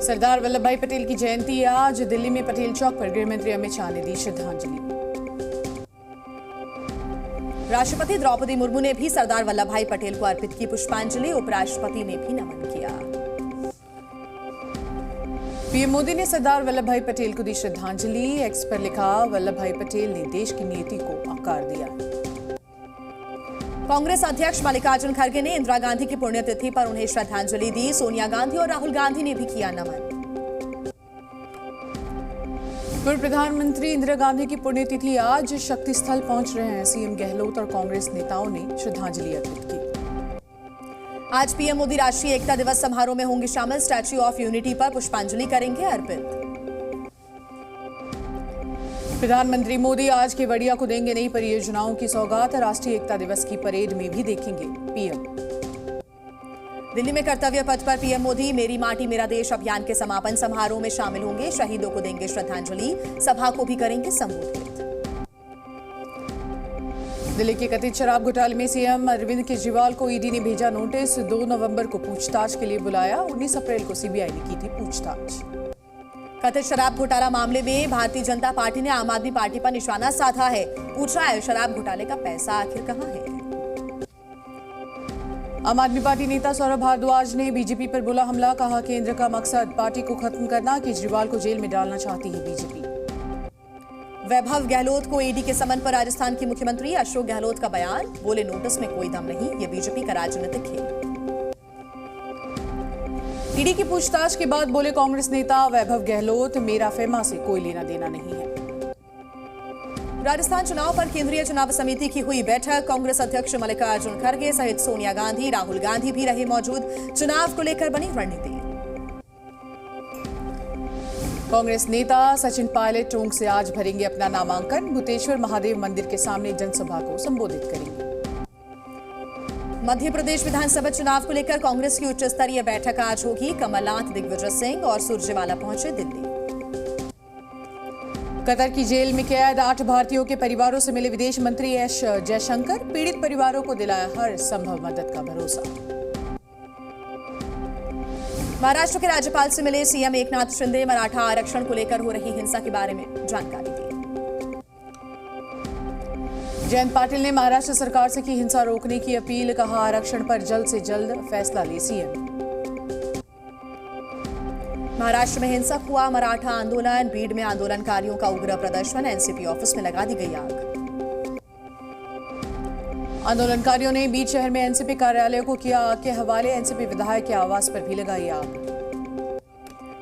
सरदार वल्लभ भाई पटेल की जयंती आज दिल्ली में पटेल चौक पर गृह मंत्री अमित शाह ने दी श्रद्धांजलि। राष्ट्रपति द्रौपदी मुर्मू ने भी सरदार वल्लभ भाई पटेल को अर्पित की पुष्पांजलि। उपराष्ट्रपति ने भी नमन किया। पीएम मोदी ने सरदार वल्लभ भाई पटेल को दी श्रद्धांजलि। एक्स पर लिखा, वल्लभ भाई पटेल ने देश की नीति को आकार दिया। कांग्रेस अध्यक्ष मल्लिकार्जुन खड़गे ने इंदिरा गांधी की पुण्यतिथि पर उन्हें श्रद्धांजलि दी। सोनिया गांधी और राहुल गांधी ने भी किया नमन। पूर्व प्रधानमंत्री इंदिरा गांधी की पुण्यतिथि आज शक्ति स्थल पहुंच रहे हैं। सीएम गहलोत और कांग्रेस नेताओं ने श्रद्धांजलि अर्पित की। आज पीएम मोदी राष्ट्रीय एकता दिवस समारोह में होंगे शामिल। स्टैच्यू ऑफ यूनिटी पर पुष्पांजलि करेंगे अर्पित। प्रधानमंत्री मोदी आज केवड़िया को देंगे नई परियोजनाओं की सौगात। राष्ट्रीय एकता दिवस की परेड में भी देखेंगे पीएम। दिल्ली में कर्तव्य पथ पर पीएम मोदी मेरी माटी मेरा देश अभियान के समापन समारोह में शामिल होंगे। शहीदों को देंगे श्रद्धांजलि। सभा को भी करेंगे संबोधित। दिल्ली के कथित शराब घोटाले में सीएम अरविंद केजरीवाल को ईडी ने भेजा नोटिस। 2 नवंबर को पूछताछ के लिए बुलाया। 19 अप्रैल को सीबीआई ने की थी पूछताछ। कथित शराब घोटाला मामले में भारतीय जनता पार्टी ने आम आदमी पार्टी पर निशाना साधा है। पूछा है, शराब घोटाले का पैसा आखिर कहां है। आम आदमी पार्टी नेता सौरभ भारद्वाज ने बीजेपी पर बोला हमला। कहा, केंद्र का मकसद पार्टी को खत्म करना। केजरीवाल को जेल में डालना चाहती है बीजेपी। वैभव गहलोत को ईडी के समन पर राजस्थान की मुख्यमंत्री अशोक गहलोत का बयान। बोले, नोटिस में कोई दम नहीं, ये बीजेपी का राजनीतिक खेल। ईडी की पूछताछ के बाद बोले कांग्रेस नेता वैभव गहलोत, मेरा फेमा से कोई लेना देना नहीं है। राजस्थान चुनाव पर केंद्रीय चुनाव समिति की हुई बैठक। कांग्रेस अध्यक्ष मल्लिकार्जुन खड़गे सहित सोनिया गांधी, राहुल गांधी भी रहे मौजूद। चुनाव को लेकर बनी रणनीति। कांग्रेस नेता सचिन पायलट टोंक से आज भरेंगे अपना नामांकन। भूतेश्वर महादेव मंदिर के सामने जनसभा को संबोधित करेंगे। मध्य प्रदेश विधानसभा चुनाव को लेकर कांग्रेस की उच्च स्तरीय बैठक आज होगी। कमलनाथ, दिग्विजय सिंह और सुरजेवाला पहुंचे दिल्ली। कतर की जेल में कैद 8 भारतीयों के परिवारों से मिले विदेश मंत्री एस जयशंकर। पीड़ित परिवारों को दिलाया हर संभव मदद का भरोसा। महाराष्ट्र के राज्यपाल से मिले सीएम एकनाथ शिंदे। मराठा आरक्षण को लेकर हो रही हिंसा के बारे में जानकारी दी। जयंत पाटिल ने महाराष्ट्र सरकार से की हिंसा रोकने की अपील। कहा, आरक्षण पर जल्द से जल्द फैसला ले सीएम। महाराष्ट्र में हिंसक हुआ मराठा आंदोलन। बीड में आंदोलनकारियों का उग्र प्रदर्शन। एनसीपी ऑफिस में लगा दी गई आग। आंदोलनकारियों ने बीड शहर में एनसीपी कार्यालय को किया आग के हवाले। एनसीपी विधायक के आवास पर भी लगाई आग।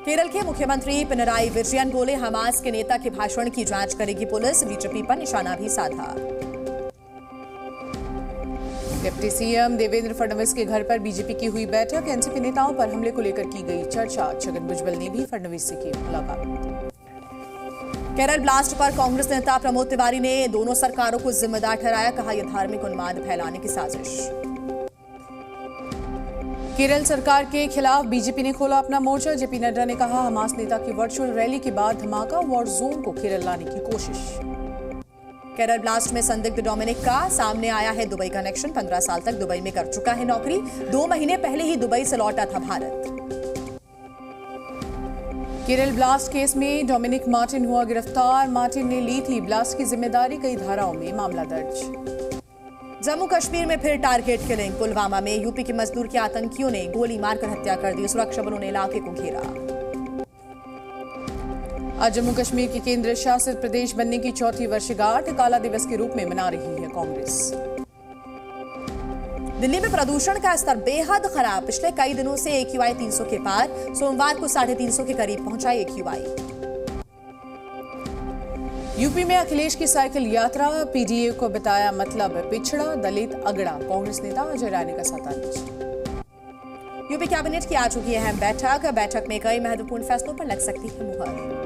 केरल के मुख्यमंत्री पिनराई विजयन बोले, हमास के नेता के भाषण की जांच करेगी पुलिस। बीजेपी पर निशाना भी साधा। डिप्टी सीएम देवेंद्र फडणवीस के घर पर बीजेपी की हुई बैठक। एनसीपी नेताओं पर हमले को लेकर की गई चर्चा। छगन भुजबल ने भी फडणवीस से की मुलाकात। केरल ब्लास्ट पर कांग्रेस नेता प्रमोद तिवारी ने दोनों सरकारों को जिम्मेदार ठहराया। कहा, यह धार्मिक उन्माद फैलाने की साजिश। केरल सरकार के खिलाफ बीजेपी ने खोला अपना मोर्चा। जेपी नड्डा ने कहा, हमास नेता की वर्चुअल रैली के बाद धमाका। वॉर जोन को केरल लाने की कोशिश। केरल ब्लास्ट में संदिग्ध डोमिनिक का सामने आया है दुबई कनेक्शन। 15 साल तक दुबई में कर चुका है नौकरी। 2 महीने पहले ही दुबई से लौटा था भारत। केरल ब्लास्ट केस में डोमिनिक मार्टिन हुआ गिरफ्तार। मार्टिन ने ली थी ब्लास्ट की जिम्मेदारी। कई धाराओं में मामला दर्ज। जम्मू कश्मीर में फिर टारगेट किलिंग। पुलवामा में यूपी के मजदूर के आतंकियों ने गोली मारकर हत्या कर दी। सुरक्षा बलों ने इलाके को घेरा। आज जम्मू कश्मीर के केंद्र शासित प्रदेश बनने की 4वीं वर्षगांठ काला दिवस के रूप में मना रही है कांग्रेस। दिल्ली में प्रदूषण का स्तर बेहद खराब। पिछले कई दिनों से AQI 300 के पार। सोमवार को 350 के करीब पहुंचा AQI। यूपी में अखिलेश की साइकिल यात्रा। पीडीए को बताया मतलब पिछड़ा, दलित, अगड़ा। कांग्रेस नेता अजय राय ने कसा तंज। यूपी कैबिनेट की आज होगी अहम बैठक। बैठक में कई महत्वपूर्ण फैसलों पर लग सकती है मुहर।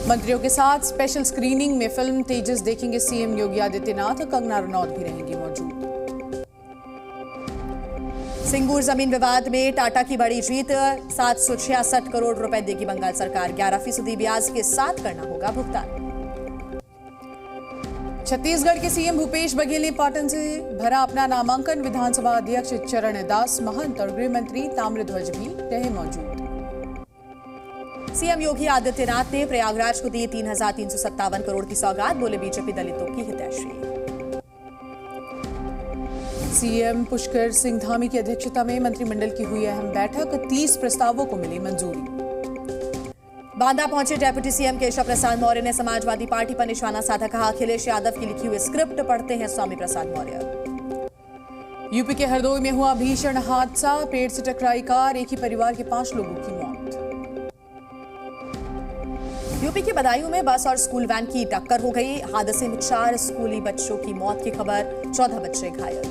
मंत्रियों के साथ स्पेशल स्क्रीनिंग में फिल्म तेजस देखेंगे सीएम योगी आदित्यनाथ। कंगना रनौत भी रहेंगी मौजूद। सिंगूर जमीन विवाद में टाटा की बड़ी जीत। 766 करोड़ रुपए देगी बंगाल सरकार। 11% ब्याज के साथ करना होगा भुगतान। छत्तीसगढ़ के सीएम भूपेश बघेल ने पाटन से भरा अपना नामांकन। विधानसभा अध्यक्ष चरण दास महंत और गृह मंत्री ताम्रध्वज भी रहे मौजूद। सीएम योगी आदित्यनाथ ने प्रयागराज को दी 3,357 करोड़ की सौगात, बोले बीजेपी दलितों की हितैषी। सीएम पुष्कर सिंह धामी की अध्यक्षता में मंत्रिमंडल की हुई अहम बैठक, 30 प्रस्तावों को मिली मंजूरी। बांदा पहुंचे डेप्यूटी सीएम केशव प्रसाद मौर्य ने समाजवादी पार्टी पर निशाना साधा, कहा अखिलेश यादव की लिखी हुई स्क्रिप्ट पढ़ते हैं स्वामी प्रसाद मौर्य। यूपी के हरदोई में हुआ भीषण हादसा, पेड़ से टकराई कार, एक ही परिवार के 5 लोगों की मौत। यूपी के बदायूं में बस और स्कूल वैन की टक्कर हो गई, हादसे में 4 स्कूली बच्चों की मौत की खबर, 14 बच्चे घायल।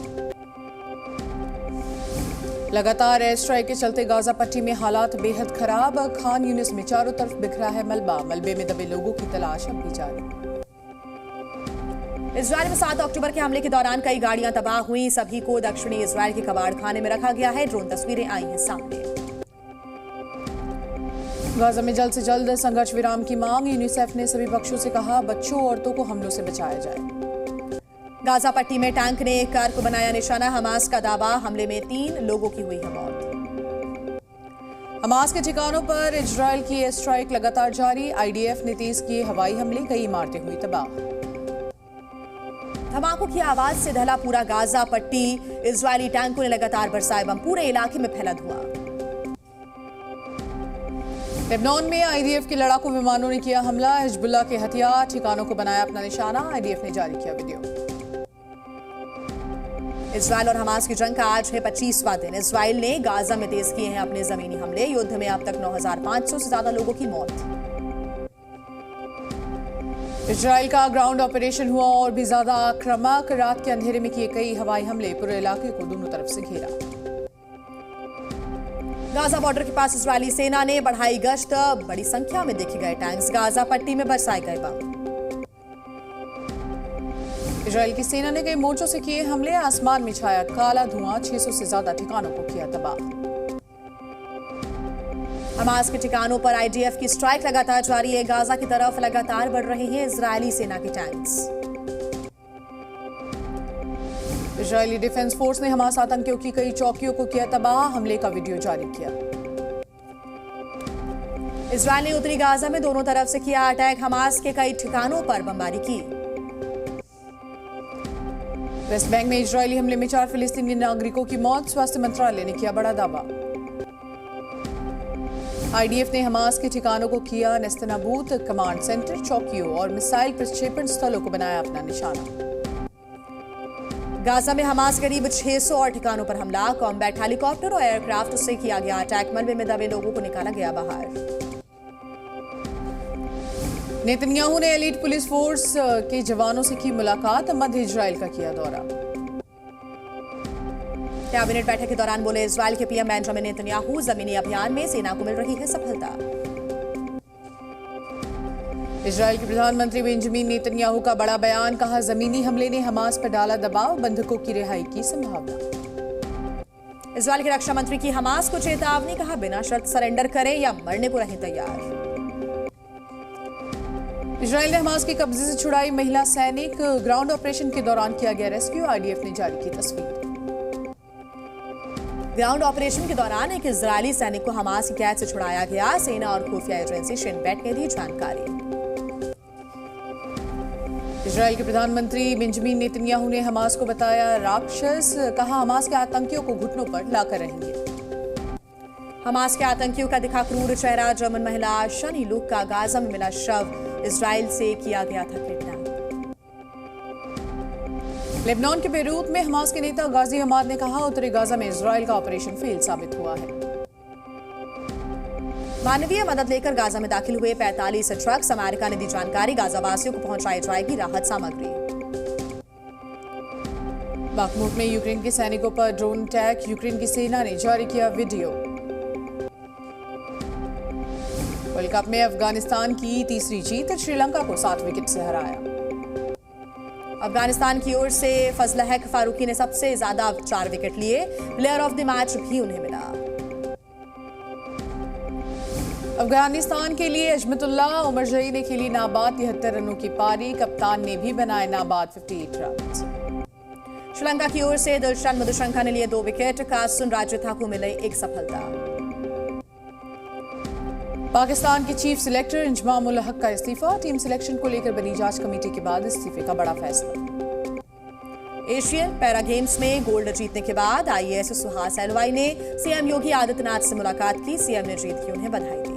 लगातार एयर स्ट्राइक के चलते गाजा पट्टी में हालात बेहद खराब, खान यूनिस में चारों तरफ बिखरा है मलबा, मलबे में दबे लोगों की तलाश अब भी जारी। इजरायल में 7 अक्टूबर के हमले के दौरान कई गाड़ियां तबाह हुई, सभी को दक्षिणी इजरायल के कबाड़ खाने में रखा गया है, ड्रोन तस्वीरें आई हैं सामने। गाजा में जल्द से जल्द संघर्ष विराम की मांग, यूनिसेफ ने सभी पक्षों से कहा बच्चों औरतों को हमलों से बचाया जाए। गाजा पट्टी में टैंक ने एक कार को बनाया निशाना, हमास का दावा, हमले में 3 लोगों की हुई है मौत। हमास के ठिकानों पर इजरायल की एयर स्ट्राइक लगातार जारी, आईडीएफ ने तेज किए हवाई हमले, कई इमारतें हुई तबाह। धमाकों की आवाज से ढला पूरा गाजा पट्टी, इजरायली टैंकों ने लगातार बरसाए बम, पूरे इलाके में फैला धुआं। लेबनान में आईडीएफ के लड़ाकू विमानों ने किया हमला, हिजबुल्लाह के हथियार ठिकानों को बनाया अपना निशाना, आईडीएफ ने जारी किया वीडियो। इजरायल और हमास की जंग का आज है 25वां दिन। इजरायल ने गाजा में तेज किए हैं अपने जमीनी हमले, युद्ध में अब तक 9,500 से ज्यादा लोगों की मौत। इजरायल का ग्राउंड ऑपरेशन हुआ और भी ज्यादा आक्रामक, रात के अंधेरे में किए कई हवाई हमले, पूरे इलाके को दोनों तरफ से घेरा। गाजा बॉर्डर के पास इजरायली सेना ने बढ़ाई गश्त, बड़ी संख्या में देखे गए टैंक्स, गाजा पट्टी में बरसाए गए बम। इजरायल की सेना ने कई मोर्चों से किए हमले, आसमान में छाया काला धुआं, 600 से ज्यादा ठिकानों को किया तबाह। हमास के ठिकानों पर आईडीएफ की स्ट्राइक लगातार जारी है, गाजा की तरफ लगातार बढ़ रहे हैं इजरायली सेना के टैंक्स। इजरायली डिफेंस फोर्स ने हमास आतंकियों की कई चौकियों को किया तबाह, हमले का वीडियो जारी किया। इजरायल ने उत्तरी गाजा में दोनों तरफ से किया अटैक, हमास के कई ठिकानों पर बमबारी की। वेस्ट बैंक में इजरायली हमले में 4 फिलिस्तीनी नागरिकों की मौत, स्वास्थ्य मंत्रालय ने किया बड़ा दावा। आईडीएफ ने हमास के ठिकानों को किया नेस्तनाबूद, कमांड सेंटर, चौकियों और मिसाइल प्रक्षेपण स्थलों को बनाया अपना निशाना। गाजा में हमास करीब 600 और ठिकानों पर हमला, कॉम्बैट हेलीकॉप्टर और एयरक्राफ्ट से किया गया अटैक, मलबे में दबे लोगों को निकाला गया बाहर। नेतन्याहू ने एलीट पुलिस फोर्स के जवानों से की मुलाकात, मध्य इजरायल का किया दौरा। कैबिनेट बैठक के दौरान बोले इजरायल के पीएम बेंजामिन नेतन्याहू, जमीनी अभियान में सेना को मिल रही है सफलता। इजरायल के प्रधानमंत्री बेंजामिन नेतन्याहू का बड़ा बयान, कहा जमीनी हमले ने हमास पर डाला दबाव, बंधकों की रिहाई की संभावना। इजरायल के रक्षा मंत्री की हमास को चेतावनी, कहा बिना शर्त सरेंडर करें या मरने को रहें तैयार। इजरायल ने हमास के कब्जे से छुड़ाई महिला सैनिक, ग्राउंड ऑपरेशन के दौरान किया गया रेस्क्यू, आईडीएफ ने जारी की तस्वीर। ग्राउंड ऑपरेशन के दौरान एक इजरायली सैनिक को हमास की कैद से छुड़ाया गया, सेना और खुफिया एजेंसी शिन बेट ने दी जानकारी। इजरायल के प्रधानमंत्री बेंजामिन नेतन्याहू ने हमास को बताया राक्षस, कहा हमास के आतंकियों को घुटनों पर लाकर रहेंगे। हमास के आतंकियों का दिखा क्रूर चेहरा, जर्मन महिला शनी लुक का गाजा में मिला शव, इजरायल से किया गया था किडनैप। लेबनान के बेरूत में हमास के नेता गाजी हमाद ने कहा उत्तरी गाजा में इजरायल का ऑपरेशन फेल साबित हुआ है। मानवीय मदद लेकर गाजा में दाखिल हुए 45 ट्रक्स, अमेरिका ने दी जानकारी, गाजावासियों को पहुंचाई जाएगी राहत सामग्री। बाखमुत में यूक्रेन के सैनिकों पर ड्रोन अटैक, यूक्रेन की सेना ने जारी किया वीडियो। वर्ल्ड कप में अफगानिस्तान की तीसरी जीत, श्रीलंका को 7 विकेट से हराया। अफगानिस्तान की ओर से फजल हक फारूकी ने सबसे ज्यादा 4 विकेट लिए, प्लेयर ऑफ द मैच भी उन्हें मिला। अफगानिस्तान के लिए अजमतुल्लाह उमरजई ने खेली नाबाद 73 रनों की पारी। कप्तान ने भी बनाए नाबाद 58 रन। श्रीलंका की ओर से दिलशान मधुशंका ने लिए 2 विकेट। कासुन राजथा को मिली एक सफलता। पाकिस्तान के चीफ सिलेक्टर इंजमाम उल हक का इस्तीफा। टीम सिलेक्शन को लेकर बनी जांच कमेटी के बाद इस्तीफे का बड़ा फैसला। एशियन पैरा गेम्स में गोल्ड जीतने के बाद आईएएस सुहास एलवाई ने सीएम योगी आदित्यनाथ से मुलाकात की। सीएम ने जीत की उन्हें बधाई दी।